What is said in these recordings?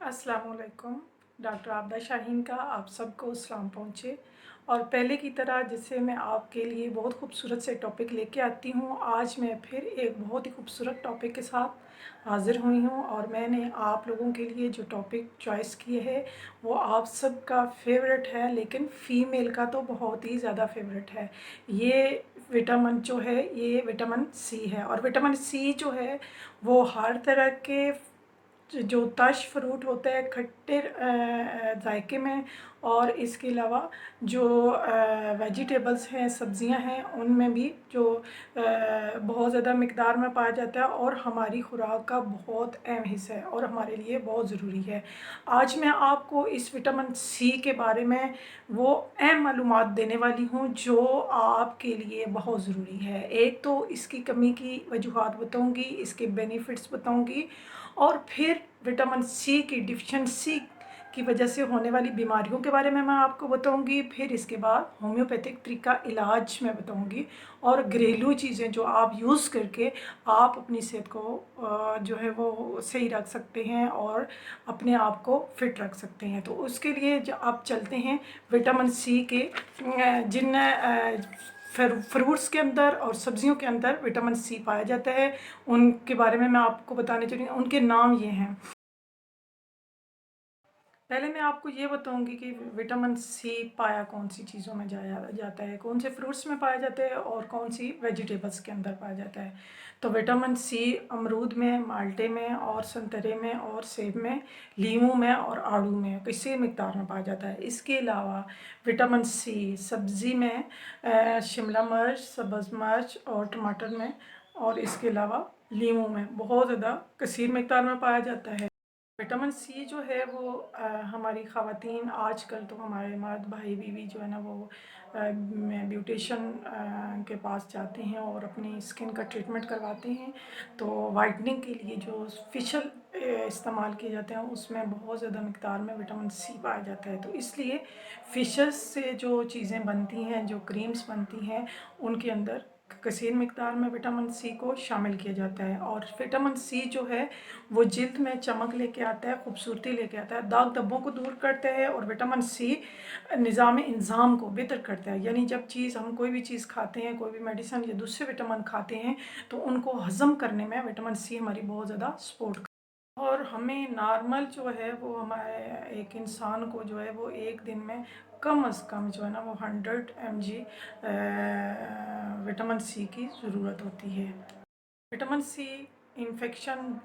अस्सलामुअलैकुम। डॉक्टर आबदा शाहीन का आप सबको सलाम पहुँचे। और पहले की तरह जैसे मैं आपके लिए बहुत खूबसूरत से टॉपिक लेके आती हूँ, आज मैं फिर एक बहुत ही खूबसूरत टॉपिक के साथ हाज़िर हुई हूँ। और मैंने आप लोगों के लिए जो टॉपिक चॉइस किए है वो आप सबका फेवरेट है, लेकिन फ़ीमेल का तो बहुत ही ज़्यादा फेवरेट है। ये विटामिन जो है ये विटामिन सी है, और विटामिन सी जो है वो हर तरह के जो तश फ्रूट होता है खट्टे जायके में, और इसके अलावा जो वेजिटेबल्स हैं, सब्जियां हैं, उनमें भी जो बहुत ज़्यादा मिकदार में पाया जाता है और हमारी खुराक का बहुत अहम हिस्सा है और हमारे लिए बहुत ज़रूरी है। आज मैं आपको इस विटामिन सी के बारे में वो अहम मालूमात देने वाली हूँ जो आपके लिए बहुत ज़रूरी है। एक तो इसकी कमी की वजूहात बताऊँगी, इसके बेनिफिट्स बताऊँगी, और फिर विटामिन सी की डिफिशेंसी की वजह से होने वाली बीमारियों के बारे में मैं आपको बताऊंगी। फिर इसके बाद होम्योपैथिक तरीका इलाज में बताऊंगी, और घरेलू चीज़ें जो आप यूज़ करके आप अपनी सेहत को जो है वो सही रख सकते हैं और अपने आप को फिट रख सकते हैं। तो उसके लिए जो आप चलते हैं विटामिन सी के जिन फ्रूट्स के अंदर और सब्जियों के अंदर विटामिन सी पाया जाता है, उनके बारे में मैं आपको बताने चली हूँ। उनके नाम ये हैं। पहले मैं आपको ये बताऊंगी कि विटामिन सी पाया कौन सी चीज़ों में जाया जाता है, कौन से फ्रूट्स में पाया जाता है और कौन सी वेजिटेबल्स के अंदर पाया जाता है। तो विटामिन सी अमरूद में, माल्टे में और संतरे में और सेब में, लीमू में और आड़ू में किसी मिकदार में पाया जाता है। इसके अलावा विटामिन सी सब्ज़ी में शिमला मिर्च, सब्ज़ मिर्च और टमाटर में, और इसके अलावा लीमू में बहुत ज़्यादा कसीर मिकदार में पाया जाता है। विटामिन सी जो है वो हमारी ख़वातीन आजकल तो हमारे मर्द भाई बीवी जो है ना वो ब्यूटिशन के पास जाते हैं और अपनी स्किन का ट्रीटमेंट करवाते हैं। तो वाइटनिंग के लिए जो फेशियल इस्तेमाल किए जाते हैं उसमें बहुत ज़्यादा मिकदार में विटामिन सी पाया जाता है। तो इसलिए फिशेस से जो चीज़ें बनती हैं, जो क्रीम्स बनती हैं, उनके अंदर कसीर मिकदार में विटामिन सी को शामिल किया जाता है। और विटामिन सी जो है वो जिल्द में चमक लेके आता है, खूबसूरती लेके आता है, दाग धब्बों को दूर करता है, और विटामिन सी निज़ाम इंज़ाम को बेहतर करता है। यानी जब हम कोई भी चीज़ खाते हैं, कोई भी मेडिसिन या दूसरे विटामिन खाते हैं, तो उनको हज़म करने में विटामिन सी हमारी बहुत ज़्यादा सपोर्ट। और हमें नॉर्मल जो है वो हमारे एक इंसान को जो है वो एक दिन में कम अज़ कम जो है ना वो 100 mg विटामिन सी की ज़रूरत होती है। विटामिन सी इन्फेक्शन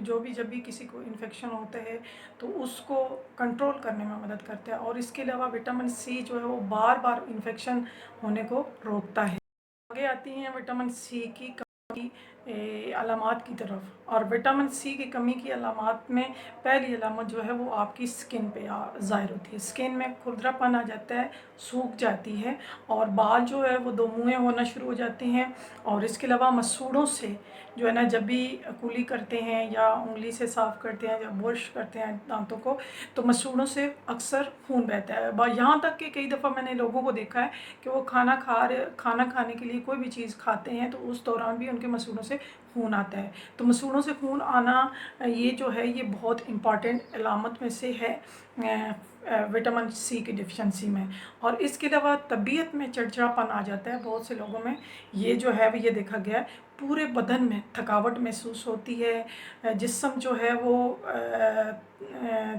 जो भी जब भी किसी को इन्फेक्शन होता है तो उसको कंट्रोल करने में मदद करता है, और इसके अलावा विटामिन सी जो है वो बार बार इन्फेक्शन होने को रोकता है। आगे आती हैं विटामिन सी की कमी अलामात की तरफ। और विटामिन सी की कमी की अलामात में पहली अलामत जो है वो आपकी स्किन पे ज़ाहिर होती है। स्किन में खुरदरापन आ जाता है, सूख जाती है, और बाल जो है वो दो मुँहे होना शुरू हो जाते हैं। और इसके अलावा मसूड़ों से जो है ना जब भी कुली करते हैं या उंगली से साफ़ करते हैं या ब्रश करते हैं दांतों को, तो मसूड़ों से अक्सर खून बहता है। यहाँ तक कि कई दफ़ा मैंने लोगों को देखा है कि वो खाना खाने के लिए कोई भी चीज़ खाते हैं तो उस दौरान भी उनके मसूड़ों से खून आता है। तो मसूड़ों से खून आना ये जो है ये बहुत इम्पॉर्टेंट अलामत में से है विटामिन सी की डिफिशेंसी में। और इसके अलावा तबीयत में चिड़चिड़ापन आ जाता है बहुत से लोगों में। ये जो है ये देखा गया है, पूरे बदन में थकावट महसूस होती है, जिस्म जो है वो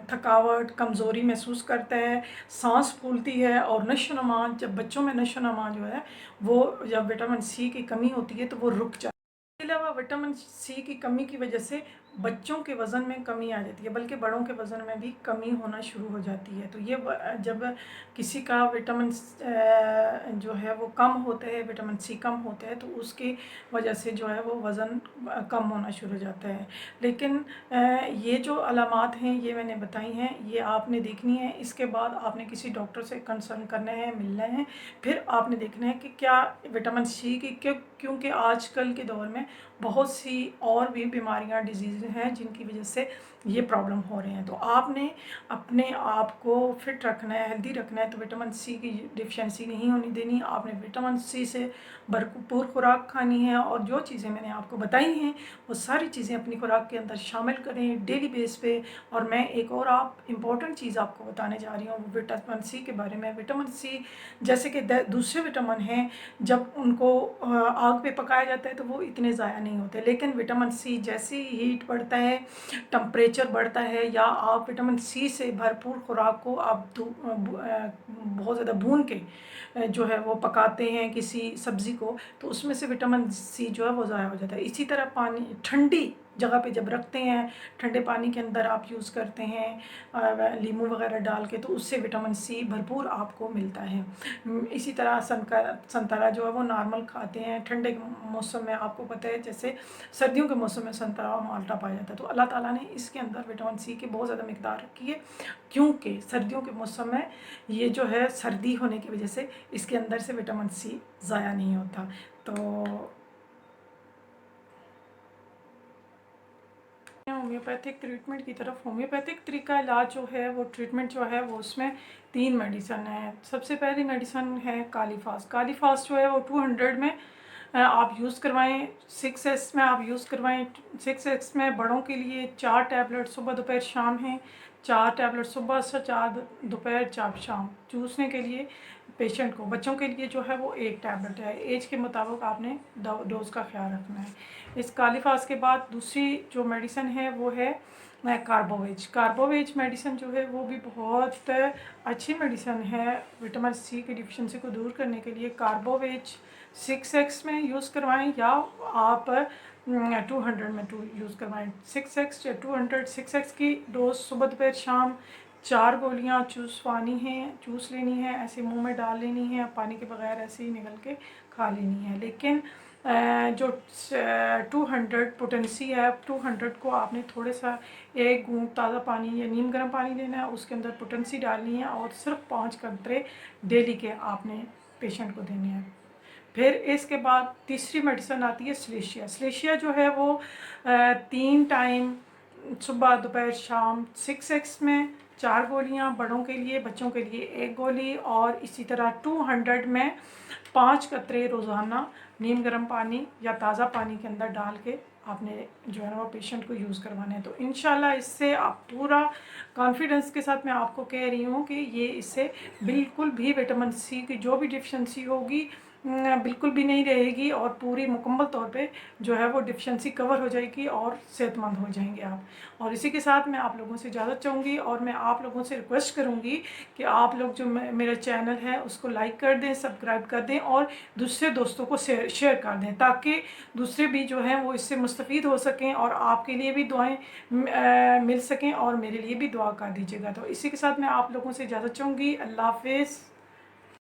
थकावट, कमज़ोरी महसूस करता है, सांस फूलती है, और नशोनुमा, जब बच्चों में नशोनुमा जो है वो जब विटामिन सी की कमी होती है तो वो रुक जाता है। इसके अलावा विटामिन सी की कमी की वजह से बच्चों के वज़न में कमी आ जाती है, बल्कि बड़ों के वज़न में भी कमी होना शुरू हो जाती है। तो ये जब किसी का विटामिन जो है वो कम होता है, विटामिन सी कम होता है, तो उसकी वजह से जो है वो वज़न कम होना शुरू हो जाता है। लेकिन ये जो अलामात हैं ये मैंने बताई हैं, ये आपने देखनी है। इसके बाद आपने किसी डॉक्टर से कंसल्ट करना है, मिलना है, फिर आपने देखना है कि क्या विटामिन सी की क्योंकि आजकल के दौर में बहुत सी और भी बीमारियां, डिजीज़ हैं जिनकी वजह से ये प्रॉब्लम हो रहे हैं। तो आपने अपने आप को फिट रखना है, हेल्दी रखना है, तो विटामिन सी की डिफिशिएंसी नहीं होनी देनी। आपने विटामिन सी से भरपूर खुराक खानी है, और जो चीज़ें मैंने आपको बताई हैं वो सारी चीज़ें अपनी खुराक के अंदर शामिल करें डेली बेस पे। और मैं एक और इम्पॉर्टेंट चीज़ आपको बताने जा रही हूँ वो विटामिन सी के बारे में। विटामिन सी जैसे कि दूसरे विटामिन हैं, जब उनको आग पे पकाया जाता है तो वो इतने ज़ाया नहीं होते, लेकिन विटामिन सी जैसे ही हीट बढ़ता है, टेम्परेचर बढ़ता है, या आप विटामिन सी से भरपूर खुराक को आप बहुत ज़्यादा भून के जो है वो पकाते हैं किसी सब्ज़ी को, तो उसमें से विटामिन सी जो है वो ज़ाया हो जाता है। इसी तरह पानी ठंडी जगह पे जब रखते हैं, ठंडे पानी के अंदर आप यूज़ करते हैं नींबू वगैरह डाल के, तो उससे विटामिन सी भरपूर आपको मिलता है। इसी तरह संतरा जो है वो नॉर्मल खाते हैं ठंडे के मौसम में। आपको पता है जैसे सर्दियों के मौसम में संतरा और माल्टा पाया जाता है, तो अल्लाह ताला ने इसके अंदर विटामिन सी की बहुत ज़्यादा मिकदार रखी है, क्योंकि सर्दियों के मौसम में ये जो है सर्दी होने की वजह से इसके अंदर से विटामिन सी ज़ाया नहीं होता। तो होम्योपैथिक ट्रीटमेंट की तरफ, होम्योपैथिक तरीका इलाज जो है वो ट्रीटमेंट जो है वो उसमें 3 मेडिसन है। सबसे पहली मेडिसन है कालीफास। कालीफास जो है वो 200 में आप यूज़ करवाएं, 6S में आप यूज़ करवाएं। 6S में बड़ों के लिए 4 टैबलेट सुबह दोपहर शाम हैं, 4 टैबलेट सुबह से 4 दोपहर 4 शाम चूसने के लिए पेशेंट को। बच्चों के लिए जो है वो 1 टैबलेट है। एज के मुताबिक आपने डोज का ख्याल रखना है। इस कालीफास के बाद दूसरी जो मेडिसिन है वो है कार्बोवेज। कार्बोवेज मेडिसिन जो है वो भी बहुत अच्छी मेडिसिन है विटामिन सी की डिफिशिएंसी को दूर करने के लिए। कार्बोवेज 6X में यूज़ करवाएं, या आप 200 में यूज़ करवाएं। 6X या 200, 6X की डोज सुबह दोपहर शाम 4 गोलियाँ चूस लेनी है, ऐसे मुंह में डाल लेनी है, पानी के बगैर ऐसे ही निगल के खा लेनी है। लेकिन जो 200 पोटेंसी है, 200 को आपने थोड़े सा 1 घूंट ताज़ा पानी या नीम गर्म पानी लेना है, उसके अंदर पोटेंसी डालनी है, और सिर्फ 5 कतरे डेली के आपने पेशेंट को देने हैं। फिर इसके बाद तीसरी मेडिसिन आती है स्लेशिया। स्लेशिया जो है वो 3 टाइम सुबह दोपहर शाम 6X में 4 गोलियाँ, बड़ों के लिए, बच्चों के लिए 1 गोली, और इसी तरह 200 में 5 कतरे रोज़ाना नीम गर्म पानी या ताज़ा पानी के अंदर डाल के आपने जो है वो पेशेंट को यूज़ करवाना है। तो इंशाल्लाह इससे आप पूरा कॉन्फिडेंस के साथ मैं आपको कह रही हूँ कि ये इससे बिल्कुल भी विटामिन सी की जो भी डिफिशिएंसी होगी बिल्कुल भी नहीं रहेगी, और पूरी मुकम्मल तौर पे जो है वो डिफिशिएंसी कवर हो जाएगी और सेहतमंद हो जाएंगे आप। और इसी के साथ मैं आप लोगों से इजाज़त चाहूँगी, और मैं आप लोगों से रिक्वेस्ट करूँगी कि आप लोग जो मेरा चैनल है उसको लाइक कर दें, सब्सक्राइब कर दें, और दूसरे दोस्तों को शेयर कर दें, ताकि दूसरे भी जो हैं वो इससे मुस्तफ़ीद हो सकें, और आपके लिए भी दुआएँ मिल सकें, और मेरे लिए भी दुआ कर दीजिएगा। तो इसी के साथ मैं आप लोगों से इजाज़त चाहूँगी। अल्लाह हाफ़िज़।